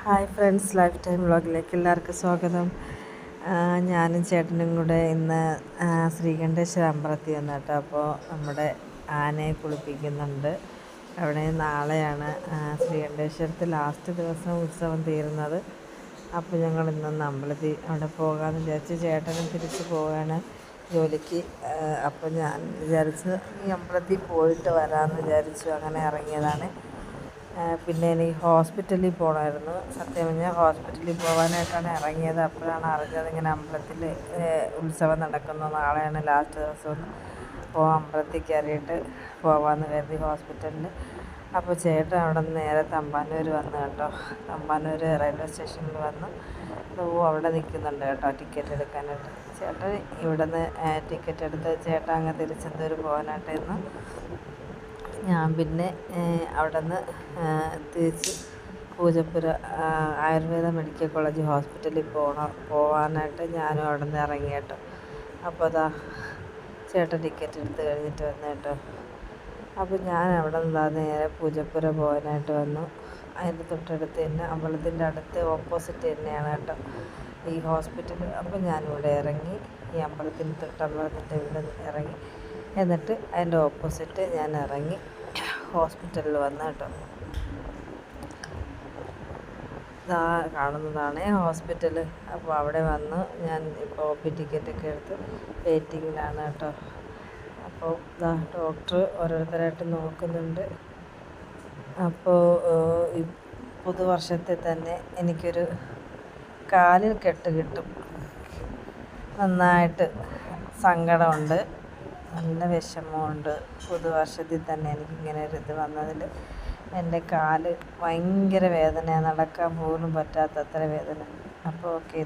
Hi friends, life time വ്ളോഗിലേക്ക് എല്ലാവർക്കും സ്വാഗതം. ഞാനും ചേട്ടനും കൂടെ ഇന്ന് ശ്രീകണ്ഠേശ്വര അമ്പലത്തിൽ വന്നു കേട്ടോ. അപ്പോൾ നമ്മുടെ ആനയെ കുളിപ്പിക്കുന്നുണ്ട്. അവിടെ നാളെയാണ് ശ്രീകണ്ഠേശ്വരത്തിൽ ലാസ്റ്റ് ദിവസം ഉത്സവം തീരുന്നത്. അപ്പോൾ ഞങ്ങൾ ഇന്നൊന്ന് അമ്പലത്തിൽ അവിടെ പോകാമെന്ന് വിചാരിച്ച്, ചേട്ടനും തിരിച്ച് പോവുകയാണ് ജോലിക്ക്. അപ്പോൾ ഞാൻ വിചാരിച്ച് ഈ അമ്പലത്തിൽ പോയിട്ട് വരാമെന്ന് വിചാരിച്ചു. അങ്ങനെ ഇറങ്ങിയതാണ്. പിന്നെ എനിക്ക് ഹോസ്പിറ്റലിൽ പോകണമായിരുന്നു. സത്യം പറഞ്ഞാൽ ഹോസ്പിറ്റലിൽ പോകാനായിട്ടാണ് ഇറങ്ങിയത്. അപ്പോഴാണ് അറിഞ്ഞത് ഇങ്ങനെ അമ്പലത്തിൽ ഉത്സവം നടക്കുന്നു, നാളെയാണ് ലാസ്റ്റ് ദിവസം. അപ്പോൾ അമ്പലത്തിൽ കയറിയിട്ട് പോകാമെന്ന് കരുതി ഹോസ്പിറ്റലിൽ. അപ്പോൾ ചേട്ടൻ അവിടെ നിന്ന് നേരെ തമ്പാനൂർ വന്നു കേട്ടോ. തമ്പാനൂർ റെയിൽവേ സ്റ്റേഷനിൽ വന്ന് അവിടെ നിൽക്കുന്നുണ്ട് കേട്ടോ ടിക്കറ്റ് എടുക്കാനായിട്ട്. ചേട്ടൻ ഇവിടെ നിന്ന് ടിക്കറ്റ് എടുത്ത് ചേട്ടൻ അങ്ങ് തിരിച്ചെന്തൂർ പോകാനായിട്ടായിരുന്നു. ഞാൻ പിന്നെ അവിടെ നിന്ന് തിരിച്ച് പൂജപ്പുര ആയുർവേദ മെഡിക്കൽ കോളേജ് ഹോസ്പിറ്റലിൽ പോകാനായിട്ട് ഞാനും അവിടെ നിന്ന് ഇറങ്ങി കേട്ടോ. അപ്പോൾ അതാ ചേട്ടൻ ടിക്കറ്റ് എടുത്ത് കഴിഞ്ഞിട്ട് വന്നു കേട്ടോ. അപ്പോൾ ഞാൻ അവിടെ നിന്ന് നേരെ പൂജപ്പുര പോകാനായിട്ട് വന്നു. അതിൻ്റെ തൊട്ടടുത്ത് തന്നെ അമ്പലത്തിൻ്റെ അടുത്ത് ഓപ്പോസിറ്റ് തന്നെയാണ് കേട്ടോ ഈ ഹോസ്പിറ്റൽ. അപ്പോൾ ഞാനിവിടെ ഇറങ്ങി, ഈ അമ്പലത്തിൻ്റെ തൊട്ടമ്പലത്തിൻ്റെ ഇവിടെ ഇറങ്ങി, എന്നിട്ട് അതിൻ്റെ ഓപ്പോസിറ്റ് ഞാൻ ഇറങ്ങി ഹോസ്പിറ്റലിൽ വന്നു കേട്ടോ. ഇതാ കാണുന്നതാണ് ഹോസ്പിറ്റൽ. അപ്പോൾ അവിടെ വന്ന് ഞാൻ ഇപ്പോൾ ഒ പി ടിക്കറ്റൊക്കെ എടുത്ത് വെയിറ്റിങ്ങിലാണ് കേട്ടോ. അപ്പോൾ ഇതാ ഡോക്ടർ ഓരോരുത്തരായിട്ട് നോക്കുന്നുണ്ട്. അപ്പോൾ ഈ പുതുവർഷത്തിൽ തന്നെ എനിക്കൊരു കാലിൽ കെട്ട് കിട്ടും. നന്നായിട്ട് സങ്കടമുണ്ട്, നല്ല വിഷമമുണ്ട്. പുതുവർഷത്തിൽ തന്നെ എനിക്കിങ്ങനെ ഒരു ഇത് വന്നതിൽ എൻ്റെ കാല് ഭയങ്കര വേദനയാണ്, നടക്കാൻ പോലും പറ്റാത്തത്ര വേദന. അപ്പോൾ ഓക്കെ.